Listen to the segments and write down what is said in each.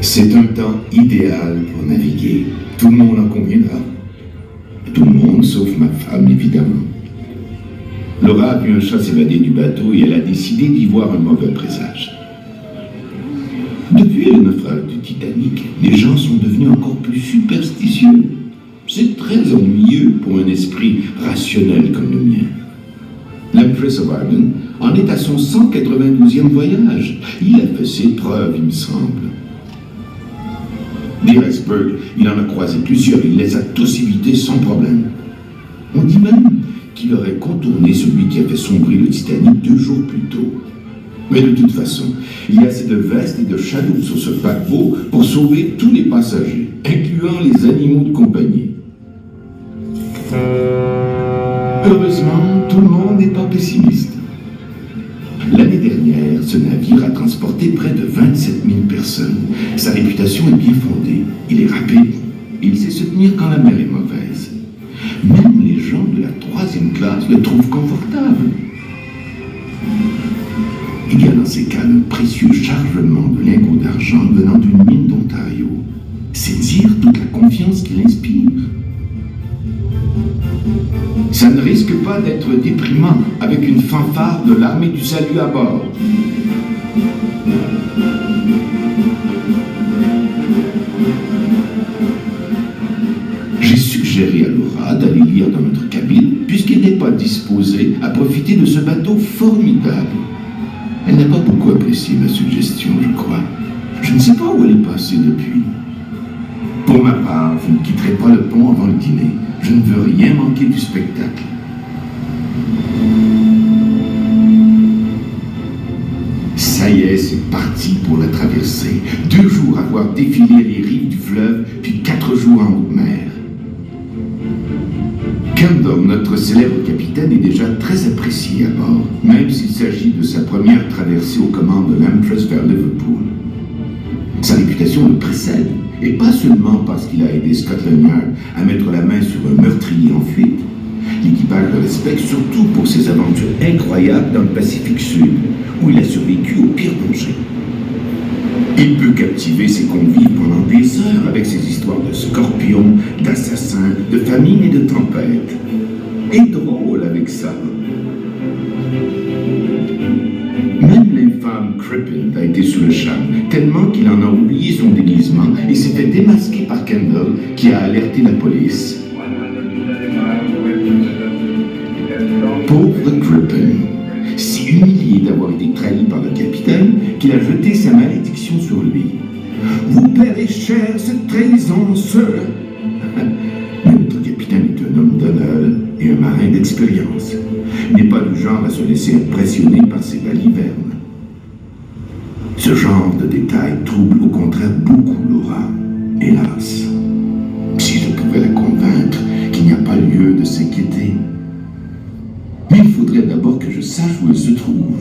C'est un temps idéal pour naviguer. Tout le monde en conviendra. Tout le monde, sauf ma femme, évidemment. Laura a vu un chat s'évader du bateau et elle a décidé d'y voir un mauvais présage. Depuis le naufrage du Titanic, les gens sont devenus encore plus superstitieux. C'est très ennuyeux pour un esprit rationnel comme le mien. L'Empress of Ireland en est à son 192e voyage. Il a fait ses preuves, il me semble. Des icebergs, il en a croisé plusieurs, il les a tous évités sans problème. On dit même qu'il aurait contourné celui qui a fait sombrer le Titanic 2 jours plus tôt. Mais de toute façon, il y a assez de vestes et de chaloupes sur ce paquebot pour sauver tous les passagers, incluant les animaux de compagnie. Heureusement, tout le monde n'est pas pessimiste. L'année dernière, ce navire a transporté près de 27 000 personnes. Sa réputation est bien fondée. Il est rapide et il sait se tenir quand la mer est mauvaise. Même les gens de la 3e classe le trouvent confortable. Il y a dans ces cales un précieux chargement de lingots d'argent venant d'une mine d'Ontario. C'est dire toute la confiance qu'il inspire. Ça ne risque pas d'être déprimant avec une fanfare de l'armée du salut à bord. J'ai suggéré à Laura d'aller lire dans notre cabine puisqu'elle n'est pas disposée à profiter de ce bateau formidable. Elle n'a pas beaucoup apprécié ma suggestion, je crois. Je ne sais pas où elle est passée depuis. Pour ma part, je ne quitterai pas le pont avant le dîner. Je ne veux rien manquer du spectacle. Ça y est, c'est parti pour la traversée. 2 jours à voir défiler les rives du fleuve, puis 4 jours en haute mer. Kendall, notre célèbre capitaine, est déjà très apprécié à bord, même s'il s'agit de sa première traversée aux commandes de l'Empress vers Liverpool. Sa réputation le précède, et pas seulement parce qu'il a aidé Scotland Yard à mettre la main sur un meurtrier en fuite. L'équipage le respecte surtout pour ses aventures incroyables dans le Pacifique Sud, où il a survécu au pire danger. Il peut captiver ses convives pendant des heures avec ses histoires de scorpions, d'assassins, de famine et de tempêtes. Et drôle avec ça. Même l'infâme Crippen a été sous le charme, tellement qu'il en a oublié son déguisement et s'est fait démasquer par Kendall, qui a alerté la police. Pauvre Crippen, si humilié d'avoir été trahi par le capitaine, qu'il a jeté sa malédiction sur lui. Vous paierez cher cette trahison, sir. Mais notre capitaine est un homme d'honneur et un marin d'expérience. Il n'est pas du genre à se laisser impressionner par ses balivernes. Ce genre de détails trouble au contraire beaucoup Laura, hélas. Si je pouvais la convaincre qu'il n'y a pas lieu de s'inquiéter. Mais il faudrait d'abord que je sache où elle se trouve.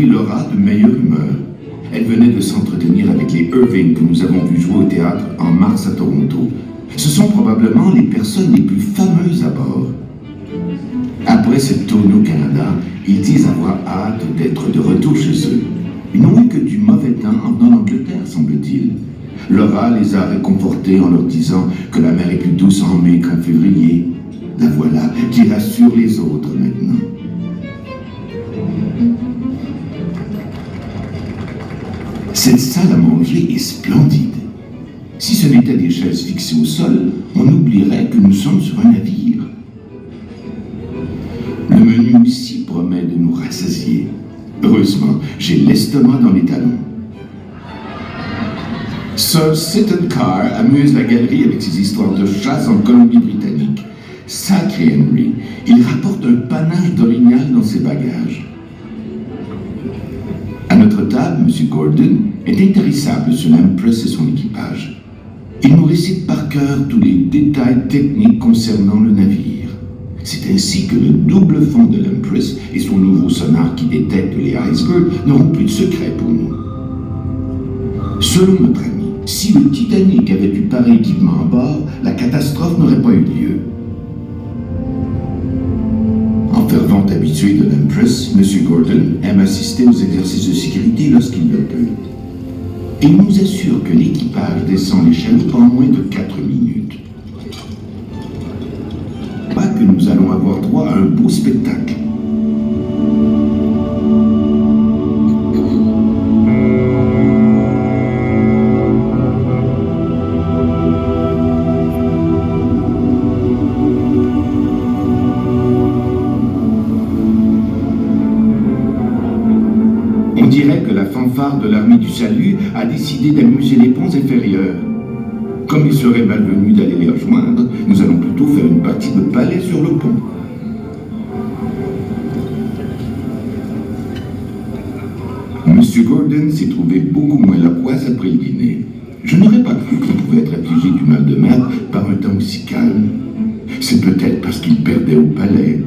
Laura de meilleure humeur. Elle venait de s'entretenir avec les Irving que nous avons vu jouer au théâtre en mars à Toronto. Ce sont probablement les personnes les plus fameuses à bord. Après cette tournée au Canada, ils disent avoir hâte d'être de retour chez eux. Ils n'ont eu que du mauvais temps en venant d'Angleterre, semble-t-il. Laura les a réconfortés en leur disant que la mer est plus douce en mai qu'en février. La voilà qui rassure les autres maintenant. Cette salle à manger est splendide. Si ce n'était des chaises fixées au sol, on oublierait que nous sommes sur un navire. Le menu ici promet de nous rassasier. Heureusement, j'ai l'estomac dans les talons. Sir Seton Carr amuse la galerie avec ses histoires de chasse en Colombie-Britannique. Sacré Henry, il rapporte un panache d'orignal dans ses bagages. À notre table, M. Gordon, est intarissable sur l'Empress et son équipage. Il nous récite par cœur tous les détails techniques concernant le navire. C'est ainsi que le double fond de l'Empress et son nouveau sonar qui détecte les icebergs n'auront plus de secret pour nous. Selon notre ami, si le Titanic avait eu pareil équipement à bord, la catastrophe n'aurait pas eu lieu. En fervent habitué de l'Empress, M. Gordon aime assister aux exercices de sécurité lorsqu'il le peut. Il nous assure que l'équipage descend les chaloupe en moins de 4 minutes. Pas que nous allons avoir droit à un beau spectacle. On dirait que la fanfare de l'armée du salut a décidé d'amuser les ponts inférieurs. Comme il serait malvenu d'aller les rejoindre, nous allons plutôt faire une partie de ballet sur le pont. Monsieur Gordon s'est trouvé beaucoup moins loquace après le dîner. Je n'aurais pas cru qu'on pouvait être affligé du mal de mer par un temps aussi calme. C'est peut-être parce qu'il perdait au palais.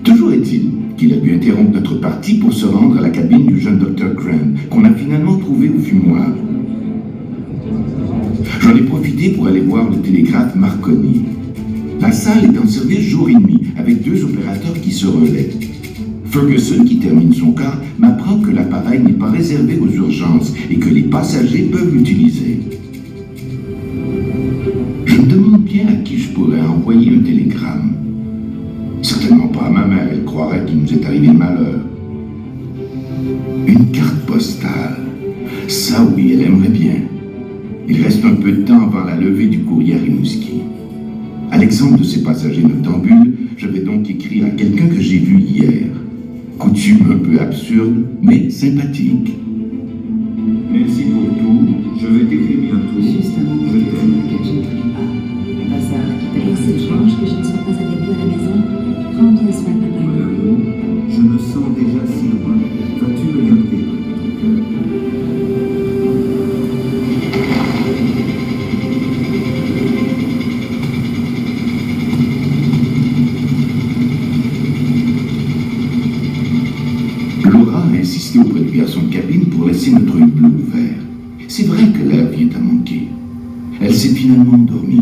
Toujours est-il qu'il a dû interrompre notre partie pour se rendre à la cabine du jeune Dr. Crane, qu'on a finalement trouvé au fumoir. J'en ai profité pour aller voir le télégraphe Marconi. La salle est en service jour et nuit, avec 2 opérateurs qui se relaient. Ferguson, qui termine son quart, m'apprend que l'appareil n'est pas réservé aux urgences et que les passagers peuvent l'utiliser. Je me demande bien à qui je pourrais envoyer un télégramme. Certainement pas à ma mère, elle croirait qu'il nous est arrivé malheur. Une carte postale. Ça oui, elle aimerait bien. Il reste un peu de temps avant la levée du courrier à Rimouski. À l'exemple de ces passagers noctambules, je vais donc écrire à quelqu'un que j'ai vu hier. Coutume un peu absurde, mais sympathique. Merci pour tout. Je vais t'écrire bientôt. Justement, Je t'aime. je ne t'oublie pas. Bazar, qui te laisse étrange que je ne sois pas avec vous à la maison. Prends bien soin de papa. Mon amour, je me sens déjà si loin. Vas-tu me garder près de ton cœur? Laura a insisté auprès du garçon de cabine pour laisser notre hublot ouvert. C'est vrai que l'air vient à manquer. Elle s'est finalement endormie.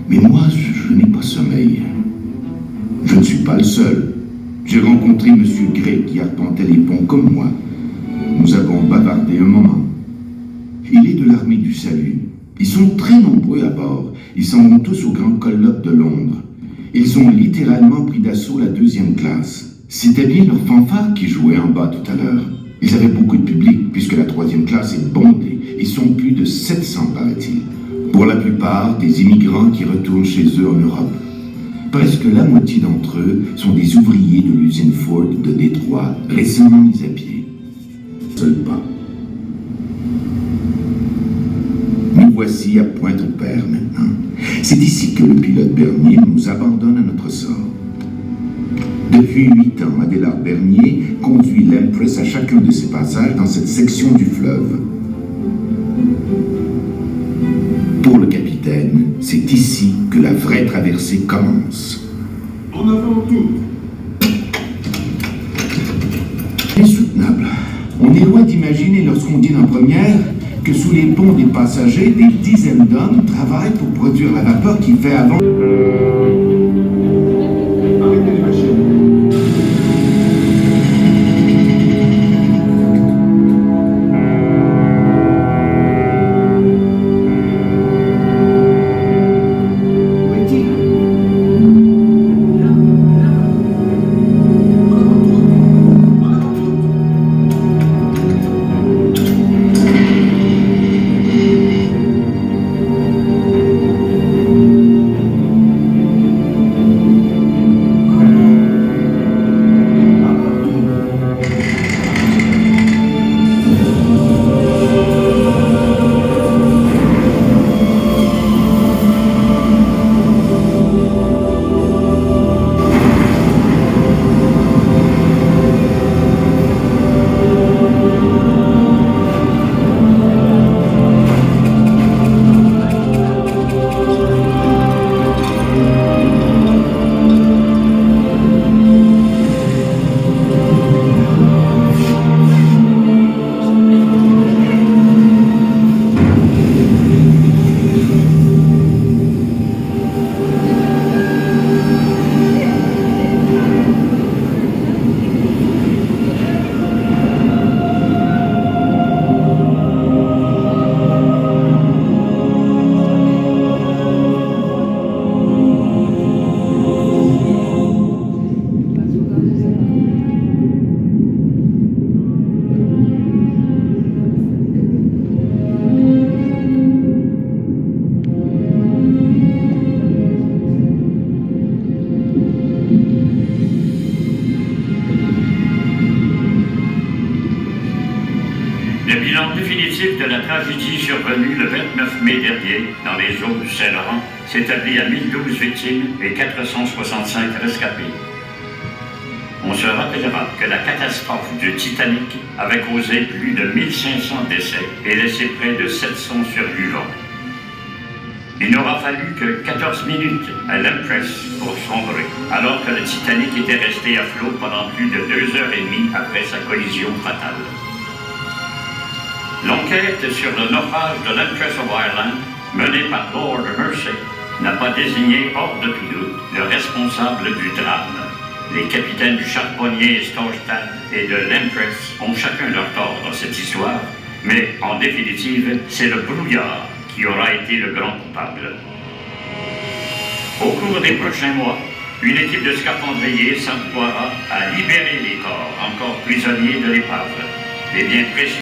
Mais moi, je n'ai pas sommeil. Je ne suis pas le seul. J'ai rencontré M. Gray qui arpentait les ponts comme moi. Nous avons bavardé un moment. Il est de l'armée du salut. Ils sont très nombreux à bord. Ils s'en vont tous au grand colloque de Londres. Ils ont littéralement pris d'assaut la 2e classe. C'était bien leur fanfare qui jouait en bas tout à l'heure. Ils avaient beaucoup de public, puisque la 3e classe est bondée. Ils sont plus de 700, paraît-il. Pour la plupart, des immigrants qui retournent chez eux en Europe. Presque la moitié d'entre eux sont des ouvriers de l'usine Ford de Détroit, récemment mis à pied. Seul pas. Nous voici à Pointe-au-Père maintenant. C'est ici que le pilote Bernier nous abandonne à notre sort. Depuis 8 ans, Adélard Bernier conduit l'Empress à chacun de ses passages dans cette section du fleuve. Pour le capitaine, c'est ici que la vraie traversée commence. En avant tout! Insoutenable. On est loin d'imaginer lorsqu'on dîne en première que sous les ponts des passagers, des dizaines d'hommes travaillent pour produire la vapeur qui fait avant... Arrêtez les machines! tragédie survenue le 29 mai dernier dans les eaux du Saint-Laurent s'établit à 1012 victimes et 465 rescapés. On se rappellera que la catastrophe du Titanic avait causé plus de 1500 décès et laissé près de 700 survivants. Il n'aura fallu que 14 minutes à l'Empress pour sombrer, alors que le Titanic était resté à flot pendant plus de 2 heures et demie après sa collision fatale. L'enquête sur le naufrage de l'Empress of Ireland, menée par Lord Mersey, n'a pas désigné hors de tout doute le responsable du drame. Les capitaines du Charbonnier, Storstad et de l'Empress ont chacun leur tort dans cette histoire, mais en définitive, c'est le brouillard qui aura été le grand coupable. Au cours des prochains mois, une équipe de scaphandriers s'emploiera à libérer les corps encore prisonniers de l'épave. Les biens précieux